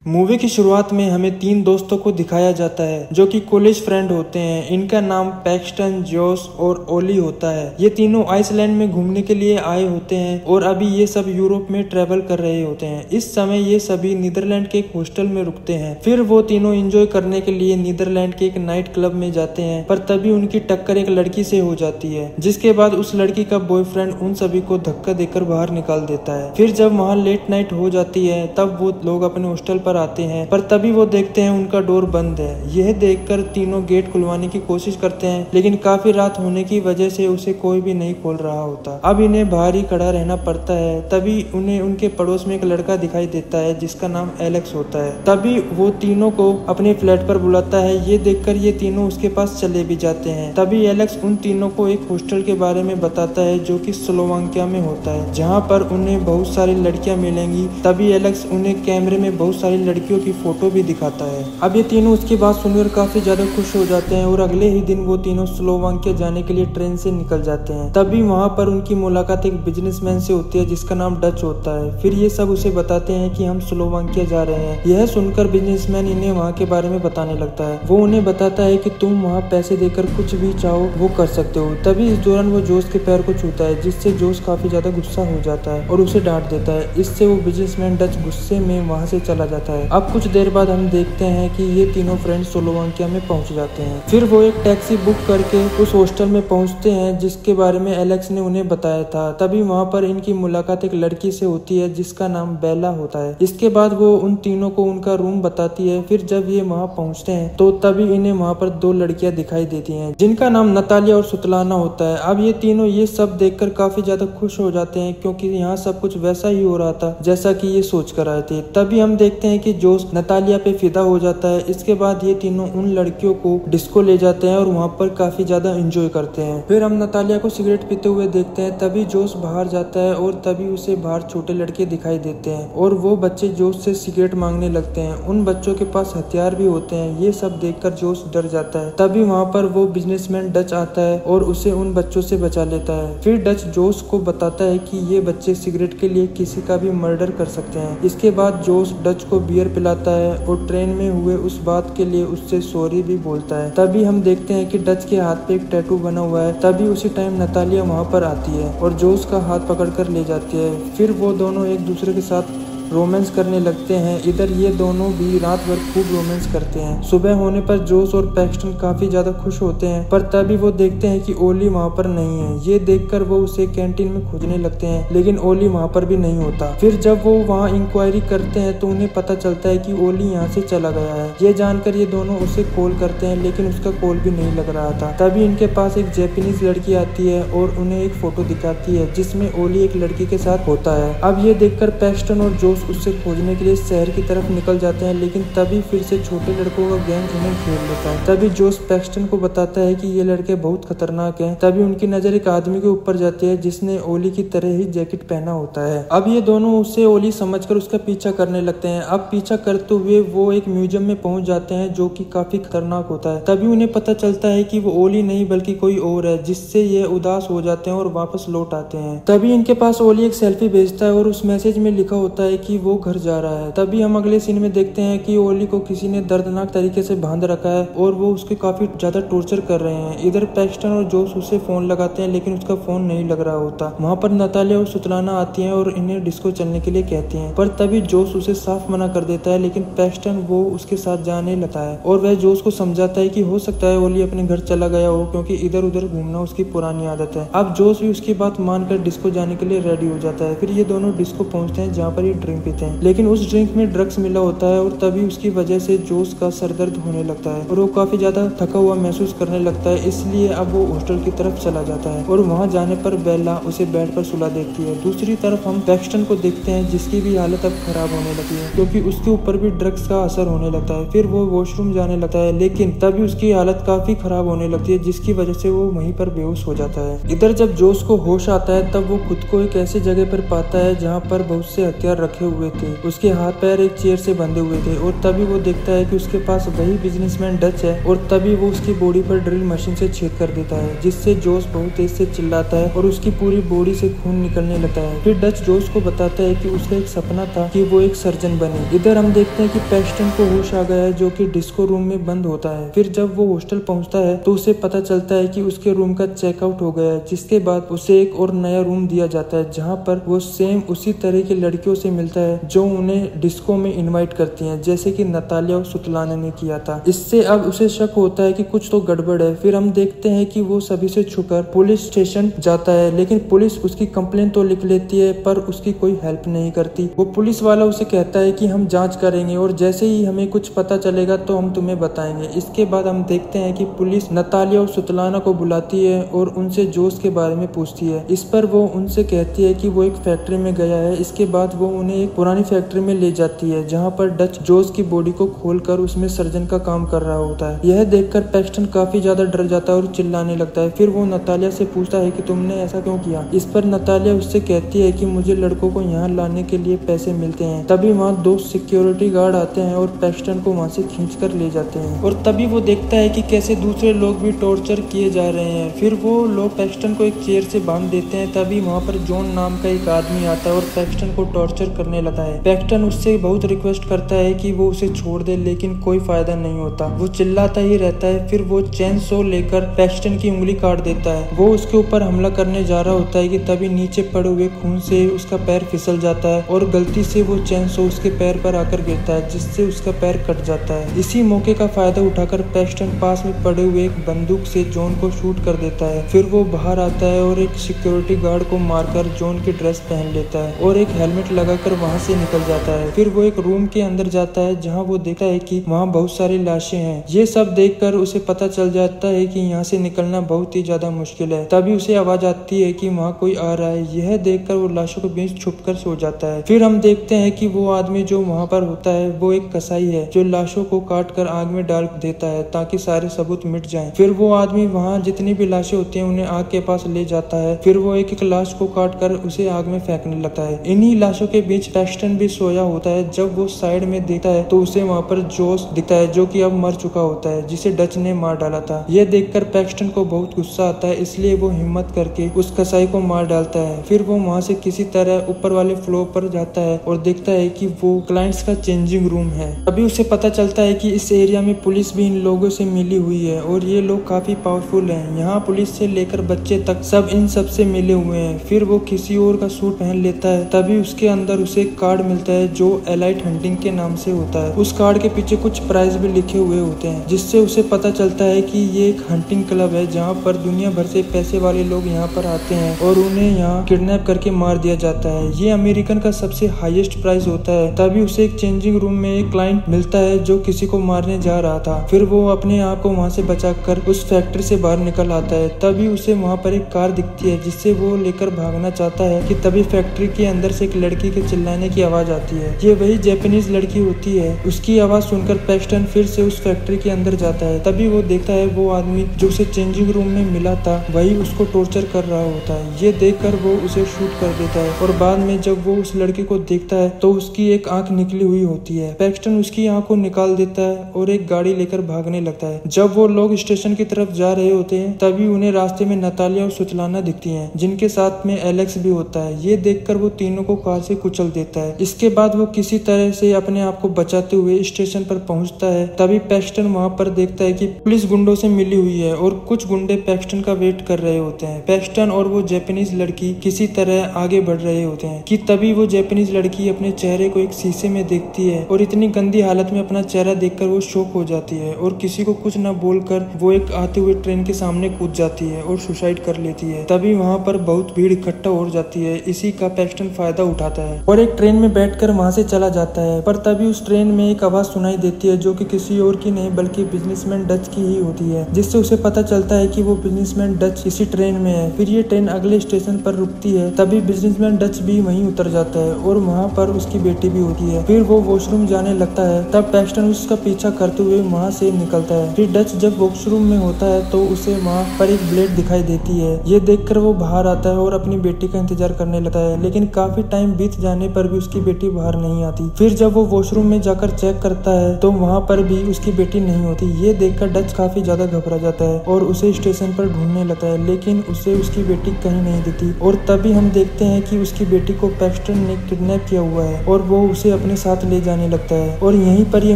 Movie की शुरुआत में हमें तीन दोस्तों को दिखाया जाता है जो कि कॉलेज फ्रेंड होते हैं। इनका नाम पैक्सटन, जोस और ओली होता है। ये तीनों आइसलैंड में घूमने के लिए आए होते हैं और अभी ये सब यूरोप में ट्रेवल कर रहे होते हैं। इस समय ये सभी नीदरलैंड के एक हॉस्टल में रुकते हैं। फिर वो तीनों एंजॉय करने के लिए नीदरलैंड के एक नाइट क्लब में जाते हैं, पर तभी उनकी टक्कर एक लड़की से हो जाती है, जिसके बाद उस लड़की का बॉयफ्रेंड उन सभी को धक्का देकर बाहर निकाल देता है। फिर जब वहाँ लेट नाइट हो जाती है तब वो लोग अपने हॉस्टल पर आते हैं, पर तभी वो देखते हैं उनका डोर बंद है। यह देखकर तीनों गेट खुलवाने की कोशिश करते हैं, लेकिन काफी रात होने की वजह से उसे कोई भी नहीं खोल रहा होता। अब इन्हें बाहर ही खड़ा रहना पड़ता है। तभी उन्हें उनके पड़ोस में एक लड़का दिखाई देता है जिसका नाम एलेक्स होता है। तभी वो तीनों को अपने फ्लैट पर बुलाता है। ये देखकर ये तीनों उसके पास चले भी जाते हैं। तभी एलेक्स उन तीनों को एक हॉस्टल के बारे में बताता है जो कि स्लोवाकिया में होता है, जहाँ पर उन्हें बहुत सारी लड़कियां मिलेंगी। तभी एलेक्स उन्हें कैमरे में बहुत सारी लड़कियों की फोटो भी दिखाता है। अब ये तीनों उसकी बात सुनकर काफी ज्यादा खुश हो जाते हैं और अगले ही दिन वो तीनों स्लोवाकिया जाने के लिए ट्रेन से निकल जाते हैं। तभी वहाँ पर उनकी मुलाकात एक बिजनेसमैन से होती है जिसका नाम डच होता है। फिर ये सब उसे बताते हैं कि हम स्लोवाकिया जा रहे हैं। यह सुनकर बिजनेसमैन इन्हें वहाँ के बारे में बताने लगता है। वो उन्हें बताता है कि तुम वहाँ पैसे देकर कुछ भी चाहो वो कर सकते हो। तभी इस दौरान वो जोश के पैर को छूता है, जिससे जोश काफी ज्यादा गुस्सा हो जाता है और उसे डांट देता है। इससे वो बिजनेसमैन डच गुस्से में वहाँ से चला जाता है। अब कुछ देर बाद हम देखते हैं कि ये तीनों फ्रेंड्स स्लोवाकिया में पहुंच जाते हैं। फिर वो एक टैक्सी बुक करके उस हॉस्टल में पहुंचते हैं जिसके बारे में एलेक्स ने उन्हें बताया था। तभी वहाँ पर इनकी मुलाकात एक लड़की से होती है जिसका नाम बेला होता है। इसके बाद वो उन तीनों को उनका रूम बताती है। फिर जब ये वहाँ पहुँचते हैं तो तभी इन्हें वहाँ पर दो लड़कियां दिखाई देती हैं जिनका नाम नतालिया और सुतलाना होता है। अब ये तीनों ये सब देखकर काफी ज्यादा खुश हो जाते हैं, क्योंकि यहाँ सब कुछ वैसा ही हो रहा था जैसा कि ये सोच कर आए थे। तभी हम देखते हैं कि जोश नतालिया पे फिदा हो जाता है। इसके बाद ये तीनों उन लड़कियों को डिस्को ले जाते हैं और वहाँ पर काफी ज्यादा एंजॉय करते हैं। फिर हम नतालिया को सिगरेट पीते हुए देखते हैं। तभी जोश बाहर जाता है और तभी उसे बाहर छोटे लड़के दिखाई देते हैं और वो बच्चे जोश से सिगरेट मांगने लगते हैं। उन बच्चों के पास हथियार भी होते हैं। ये सब देखकर जोश डर जाता है। तभी वहाँ पर वो बिजनेसमैन डच आता है और उसे उन बच्चों से बचा लेता है। फिर डच जोश को बताता है कि ये बच्चे सिगरेट के लिए किसी का भी मर्डर कर सकते हैं। इसके बाद जोश डच को बियर पिलाता है और ट्रेन में हुए उस बात के लिए उससे सॉरी भी बोलता है। तभी हम देखते हैं कि डच के हाथ पे एक टैटू बना हुआ है। तभी उसी टाइम नतालिया वहाँ पर आती है और जोश का हाथ पकड़कर ले जाती है। फिर वो दोनों एक दूसरे के साथ रोमांस करने लगते हैं। इधर ये दोनों भी रात भर खूब रोमांस करते हैं। सुबह होने पर जोश और पैक्सटन काफी ज्यादा खुश होते हैं, पर तभी वो देखते हैं कि ओली वहाँ पर नहीं है। ये देखकर वो उसे कैंटीन में खोजने लगते हैं, लेकिन ओली वहाँ पर भी नहीं होता। फिर जब वो वहाँ इंक्वायरी करते हैं तो उन्हें पता चलता है कि ओली यहाँ से चला गया है। ये जानकर ये दोनों उसे कॉल करते हैं, लेकिन उसका कॉल भी नहीं लग रहा था। तभी इनके पास एक जैपनीज लड़की आती है और उन्हें एक फोटो दिखाती है जिसमें ओली एक लड़की के साथ होता है। अब ये देखकर पैक्सटन और जोश उससे खोजने के लिए शहर की तरफ निकल जाते हैं, लेकिन तभी फिर से छोटे लड़कों का गैंग उन्हें घेर लेता है। तभी जोश पैक्सटन को बताता है कि ये लड़के बहुत खतरनाक हैं। तभी उनकी नजर एक आदमी के ऊपर जाती है जिसने ओली की तरह ही जैकेट पहना होता है। अब ये दोनों उसे ओली समझकर उसका पीछा करने लगते हैं। अब पीछा करते हुए वो एक म्यूजियम में पहुंच जाते हैं जो कि काफी खतरनाक होता है। तभी उन्हें पता चलता है कि वो ओली नहीं बल्कि कोई और है, जिससे ये उदास हो जाते हैं और वापस लौट आते हैं। तभी इनके पास ओली एक सेल्फी भेजता है और उस मैसेज में लिखा होता है कि वो घर जा रहा है। तभी हम अगले सीन में देखते हैं कि ओली को किसी ने दर्दनाक तरीके से बांध रखा है और वो उसके काफी ज्यादा टॉर्चर कर रहे हैं। इधर पैक्सटन और जोश उसे फोन लगाते हैं, लेकिन उसका फोन नहीं लग रहा होता। वहाँ पर नतालिया और सुतलाना आती हैं और इन्हें डिस्को चलने के लिए कहती हैं, पर तभी जोश उसे साफ मना कर देता है। लेकिन पैक्सटन वो उसके साथ जाने लगता है और वह जोश को समझाता है कि हो सकता है ओली अपने घर चला गया हो, क्योंकि इधर उधर घूमना उसकी पुरानी आदत है। अब जोश भी उसकी बात मानकर डिस्को जाने के लिए रेडी हो जाता है। फिर ये दोनों डिस्को पहुंचते हैं जहाँ पर ये ड्रिंक पीते हैं, लेकिन उस ड्रिंक में ड्रग्स मिला होता है और तभी उसकी वजह से जोश का सरदर्द होने लगता है और वो काफी ज्यादा थका हुआ महसूस करने लगता है। इसलिए अब वो हॉस्टल की तरफ चला जाता है और वहाँ जाने पर बेला उसे बेड पर सुला देती है। दूसरी तरफ हम पैक्सटन को देखते हैं जिसकी भी हालत अब खराब होने लगी है, क्योंकि उसके ऊपर भी ड्रग्स का असर होने लगता है। फिर वो वॉशरूम जाने लगता है, लेकिन तभी उसकी हालत काफी खराब होने लगती है, जिसकी वजह से वो वहीं पर बेहोश हो जाता है। इधर जब जोश को होश आता है तब वो खुद को एक ऐसी जगह पर पाता है जहाँ पर बहुत से हथियार रखे रखे हुए थे। उसके हाथ पैर एक चेयर से बंधे हुए थे और तभी वो देखता है कि उसके पास वही बिजनेसमैन डच है और तभी वो उसकी बॉडी पर ड्रिल मशीन से छेद कर देता है, जिससे जोस बहुत तेज से चिल्लाता है और उसकी पूरी बॉडी से खून निकलने लगता है। फिर डच जोस को बताता है कि उसका एक सपना था कि वो एक सर्जन बने। इधर हम देखते हैं कि पैक्सटन को होश आ गया है, जो कि डिस्को रूम में बंद होता है। फिर जब वो हॉस्टल पहुंचता है तो उसे पता चलता है कि उसके रूम का चेकआउट हो गया है, जिसके बाद उसे एक और नया रूम दिया जाता है, जहाँ पर वो सेम उसी तरह की लड़कियों से मिलता है जो उन्हें डिस्को में इनवाइट करती हैं, जैसे कि नतालिया और सुतलाना ने किया था। इससे अब उसे शक होता है कि कुछ तो गड़बड़ है। फिर हम देखते हैं कि वो सभी से छुपकर पुलिस स्टेशन जाता है, लेकिन पुलिस उसकी कंप्लेंट तो लिख लेती है पर उसकी कोई हेल्प नहीं करती। वो पुलिस वाला उसे कहता है कि हम जांच करेंगे और जैसे ही हमें कुछ पता चलेगा तो हम तुम्हें बताएंगे। इसके बाद हम देखते हैं कि पुलिस नतालिया और सुतलाना को बुलाती है और उनसे जोस के बारे में पूछती है। इस पर वो उनसे कहती है कि वो एक फैक्ट्री में गया है। इसके बाद वो उन्हें एक पुरानी फैक्ट्री में ले जाती है, जहाँ पर डच जोस की बॉडी को खोलकर उसमें सर्जन का काम कर रहा होता है। यह देखकर पैक्सटन काफी ज्यादा डर जाता है और चिल्लाने लगता है। फिर वो नतालिया से पूछता है कि तुमने ऐसा क्यों किया। इस पर नतालिया उससे कहती है कि मुझे लड़कों को यहाँ लाने के लिए पैसे मिलते हैं। तभी वहाँ दो सिक्योरिटी गार्ड आते हैं और पैक्सटन को वहाँ से खींचकर ले जाते हैं और तभी वो देखता है कि कैसे दूसरे लोग भी टॉर्चर किए जा रहे हैं। फिर वो लोग पैक्सटन को एक चेयर से बांध देते हैं। तभी वहाँ पर जॉन नाम का एक आदमी आता है और पैक्सटन को टॉर्चर करने लगता है। पैक्सटन उससे बहुत रिक्वेस्ट करता है कि वो उसे छोड़ दे, लेकिन कोई फायदा नहीं होता। वो चिल्लाता ही रहता है। फिर वो चेन सो लेकर पैक्सटन की उंगली काट देता है। वो उसके ऊपर हमला करने जा रहा होता है कि तभी नीचे पड़े हुए खून से उसका पैर फिसल जाता है और गलती से वो चेन सो उसके पैर पर आकर गिरता है, जिससे उसका पैर कट जाता है। इसी मौके का फायदा उठाकर पैक्सटन पास में पड़े हुए एक बंदूक से जॉन को शूट कर देता है। फिर वो बाहर आता है और एक सिक्योरिटी गार्ड को मारकर जॉन की ड्रेस पहन लेता है और एक हेलमेट लगाकर वहाँ से निकल जाता है। फिर वो एक रूम के अंदर जाता है, जहाँ वो देखता है कि वहाँ बहुत सारी लाशें हैं। ये सब देखकर उसे पता चल जाता है कि यहाँ से निकलना बहुत ही ज्यादा मुश्किल है। तभी उसे आवाज आती है कि वहाँ कोई आ रहा है। यह देखकर वो लाशों के बीच छुपकर सो जाता है। फिर हम देखते हैं कि वो आदमी जो वहाँ पर होता है वो एक कसाई है, जो लाशों को काट कर आग में डाल देता है ताकि सारे सबूत मिट जाएं। फिर वो आदमी वहाँ जितनी भी लाशें होती हैं उन्हें आग के पास ले जाता है। फिर वो एक एक लाश को काट कर उसे आग में फेंकने लगता है। इन्हीं लाशों के बीच पैक्सटन भी सोया होता है। जब वो साइड में देखता है तो उसे वहाँ पर जोस दिखता है, जो कि अब मर चुका होता है, जिसे डच ने मार डाला था। यह देखकर पैक्सटन को बहुत गुस्सा आता है, इसलिए वो हिम्मत करके उस कसाई को मार डालता है। फिर वो वहाँ से किसी तरह ऊपर वाले फ्लोर पर जाता है और देखता है कि वो क्लाइंट्स का चेंजिंग रूम है। अभी उसे पता चलता है कि इस एरिया में पुलिस भी इन लोगों से मिली हुई है और ये लोग काफी पावरफुल हैं। यहाँ पुलिस से लेकर बच्चे तक सब इन सब से मिले हुए हैं। फिर वो किसी और का सूट पहन लेता है। तभी उसके अंदर उसे एक कार्ड मिलता है जो एलाइट हंटिंग के नाम से होता है। उस कार्ड के पीछे कुछ प्राइज भी लिखे हुए होते हैं, जिससे उसे पता चलता है कि ये एक हंटिंग क्लब है, जहाँ पर दुनिया भर से पैसे वाले लोग यहाँ पर आते हैं और उन्हें यहाँ किडनैप करके मार दिया जाता है। ये अमेरिकन का सबसे हाईएस्ट प्राइज होता है। तभी उसे एक चेंजिंग रूम में एक क्लाइंट मिलता है जो किसी को मारने जा रहा था। फिर वो अपने आप को वहाँ से बचाकर उस फैक्ट्री से बाहर निकल आता है। तभी उसे वहाँ पर एक कार दिखती है, जिससे वो लेकर भागना चाहता है कि तभी फैक्ट्री के अंदर से एक लड़की के चिल्लाने की आवाज आती है। ये वही जापानीज लड़की होती है। उसकी आवाज सुनकर पैक्सटन फिर से उस फैक्ट्री के अंदर जाता है। तभी वो देखता है वो आदमी जो उसे चेंजिंग रूम में मिला था वही उसको टॉर्चर कर रहा होता है। ये देखकर वो उसे शूट कर देता है और बाद में जब वो उस लड़के को देखता है तो उसकी एक आंख निकली हुई होती है। पैक्सटन उसकी आंख को निकाल देता है और एक गाड़ी लेकर भागने लगता है। जब वो लोग स्टेशन की तरफ जा रहे होते हैं तभी उन्हें रास्ते में नतालिया और सुतलाना दिखती हैं, जिनके साथ में एलेक्स भी होता है। ये देखकर वो तीनों को कार से कुचल देता है। इसके बाद वो किसी तरह से अपने आप को बचाते हुए स्टेशन पर पहुंचता है। तभी पैक्सटन वहां पर देखता है कि पुलिस गुंडों से मिली हुई है और कुछ गुंडे पैक्सटन का वेट कर रहे होते हैं। पैक्सटन और वो जापानीज लड़की किसी तरह आगे बढ़ रहे होते हैं कि तभी वो जापानीज लड़की अपने चेहरे को एक शीशे में देखती है और इतनी गंदी हालत में अपना चेहरा देखकर वो शॉक हो जाती है और किसी को कुछ न बोलकर वो एक आते हुए ट्रेन के सामने कूद जाती है और सुसाइड कर लेती है। तभी वहाँ पर बहुत भीड़ इकट्ठा हो जाती है। इसी का पैक्सटन फायदा उठाता है और एक ट्रेन में बैठकर वहाँ से चला जाता है। पर तभी उस ट्रेन में एक आवाज सुनाई देती है जो कि किसी और की नहीं बल्कि बिजनेसमैन डच की ही होती है, जिससे उसे पता चलता है कि वो बिजनेसमैन डच इसी ट्रेन में है। फिर ये ट्रेन अगले स्टेशन पर रुकती है। तभी बिजनेसमैन डच भी वहीं उतर जाता है और वहाँ पर उसकी बेटी भी होती है। फिर वो वॉशरूम जाने लगता है। तब पैक्सटन उसका पीछा करते हुए वहाँ से निकलता है। फिर डच जब वॉशरूम में होता है तो उसे वहाँ पर एक ब्लेड दिखाई देती है। ये देखकर वो बाहर आता है और अपनी बेटी का इंतजार करने लगता है, लेकिन काफी टाइम बीत जाने पर भी उसकी बेटी बाहर नहीं आती। फिर जब वो वॉशरूम में जाकर चेक करता है तो वहाँ पर भी उसकी बेटी नहीं होती। ये देखकर डच काफी ज्यादा घबरा जाता है और उसे स्टेशन पर ढूंढने लगता है, लेकिन उसे उसकी बेटी कहीं नहीं दिखती। और तभी हम देखते हैं कि उसकी बेटी को पैक्सटन ने किडनैप किया हुआ है और वो उसे अपने साथ ले जाने लगता है और यहीं पर ये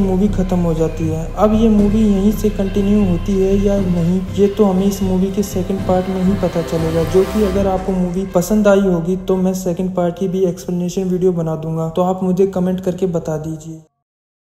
मूवी खत्म हो जाती है। अब ये मूवी यहीं से कंटिन्यू होती है या नहीं, ये तो हमें इस मूवी के सेकंड पार्ट में ही पता चलेगा, जो कि अगर आपको मूवी पसंद आई होगी तो मैं सेकंड पार्ट की भी एक्सप्लेनेशन वीडियो बना दूंगा, तो आप मुझे कमेंट करके बता दीजिए।